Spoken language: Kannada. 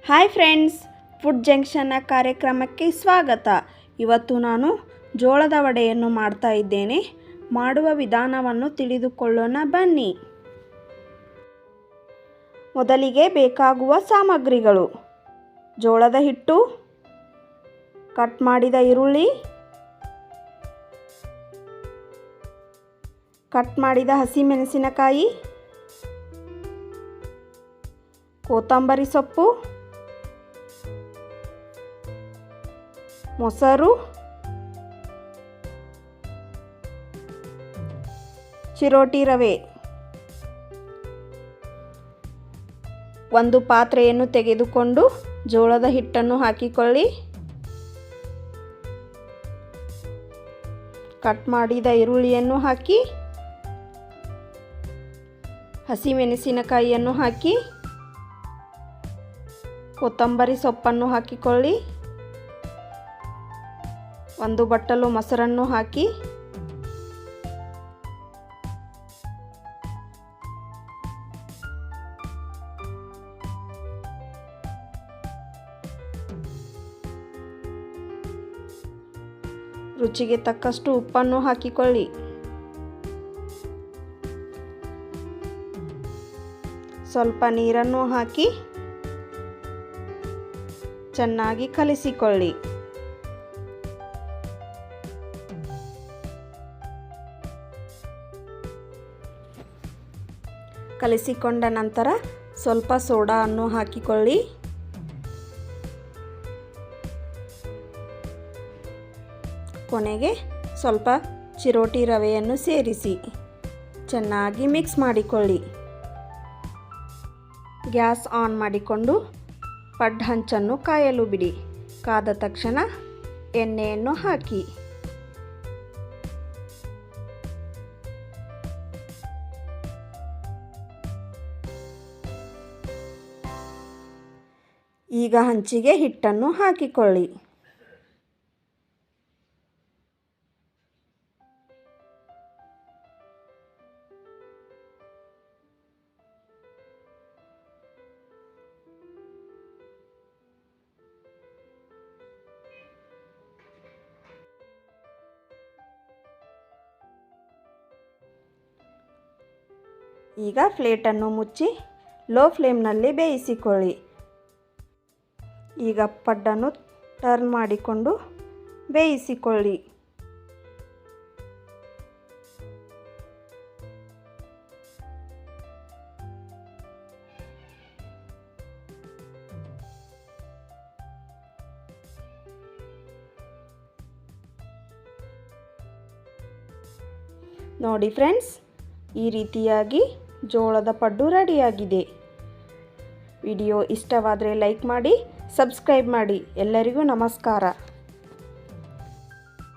ಹಾಯ್ ಫ್ರೆಂಡ್ಸ್, ಫುಡ್ ಜಂಕ್ಷನ್ನ ಕಾರ್ಯಕ್ರಮಕ್ಕೆ ಸ್ವಾಗತ. ಇವತ್ತು ನಾನು ಜೋಳದ ವಡೆಯನ್ನು ಮಾಡ್ತಾ ಇದ್ದೇನೆ. ಮಾಡುವ ವಿಧಾನವನ್ನು ತಿಳಿದುಕೊಳ್ಳೋಣ ಬನ್ನಿ. ಮೊದಲಿಗೆ ಬೇಕಾಗುವ ಸಾಮಗ್ರಿಗಳು: ಜೋಳದ ಹಿಟ್ಟು, ಕಟ್ ಮಾಡಿದ ಈರುಳ್ಳಿ, ಕಟ್ ಮಾಡಿದ ಹಸಿಮೆಣಸಿನಕಾಯಿ, ಕೊತ್ತಂಬರಿ ಸೊಪ್ಪು, ಮೊಸರು, ಚಿರೋಟಿ ರವೆ. ಒಂದು ಪಾತ್ರೆಯನ್ನು ತೆಗೆದುಕೊಂಡು ಜೋಳದ ಹಿಟ್ಟನ್ನು ಹಾಕಿಕೊಳ್ಳಿ. ಕಟ್ ಮಾಡಿದ ಈರುಳ್ಳಿಯನ್ನು ಹಾಕಿ, ಹಸಿಮೆಣಸಿನಕಾಯಿಯನ್ನು ಹಾಕಿ, ಕೊತ್ತಂಬರಿ ಸೊಪ್ಪನ್ನು ಹಾಕಿಕೊಳ್ಳಿ. ಒಂದು ಬಟ್ಟಲು ಮೊಸರನ್ನು ಹಾಕಿ, ರುಚಿಗೆ ತಕ್ಕಷ್ಟು ಉಪ್ಪನ್ನು ಹಾಕಿಕೊಳ್ಳಿ. ಸ್ವಲ್ಪ ನೀರನ್ನು ಹಾಕಿ ಚೆನ್ನಾಗಿ ಕಲಿಸಿಕೊಳ್ಳಿ. ಕಲಿಸಿಕೊಂಡ ನಂತರ ಸ್ವಲ್ಪ ಸೋಡಾವನ್ನು ಹಾಕಿಕೊಳ್ಳಿ. ಕೊನೆಗೆ ಸ್ವಲ್ಪ ಚಿರೋಟಿ ರವೆಯನ್ನು ಸೇರಿಸಿ ಚೆನ್ನಾಗಿ ಮಿಕ್ಸ್ ಮಾಡಿಕೊಳ್ಳಿ. ಗ್ಯಾಸ್ ಆನ್ ಮಾಡಿಕೊಂಡು ಪಡ್ಡು ಹಂಚನ್ನು ಕಾಯಲು ಬಿಡಿ. ಕಾದ ತಕ್ಷಣ ಎಣ್ಣೆಯನ್ನು ಹಾಕಿ. ಈಗ ಹಂಚಿಗೆ ಹಿಟ್ಟನ್ನು ಹಾಕಿಕೊಳ್ಳಿ. ಈಗ ಪ್ಲೇಟನ್ನು ಮುಚ್ಚಿ ಲೋ ಫ್ಲೇಮ್ನಲ್ಲಿ ಬೇಯಿಸಿಕೊಳ್ಳಿ. ಈಗ ಪಡ್ಡನ್ನು ಟರ್ನ್ ಮಾಡಿಕೊಂಡು ಬೇಯಿಸಿಕೊಳ್ಳಿ. ನೋಡಿ ಫ್ರೆಂಡ್ಸ್, ಈ ರೀತಿಯಾಗಿ ಜೋಳದ ಪಡ್ಡು ರೆಡಿಯಾಗಿದೆ. ವಿಡಿಯೋ ಇಷ್ಟವಾದರೆ ಲೈಕ್ ಮಾಡಿ, ಸಬ್ಸ್ಕ್ರೈಬ್ ಮಾಡಿ. ಎಲ್ಲರಿಗೂ ನಮಸ್ಕಾರ.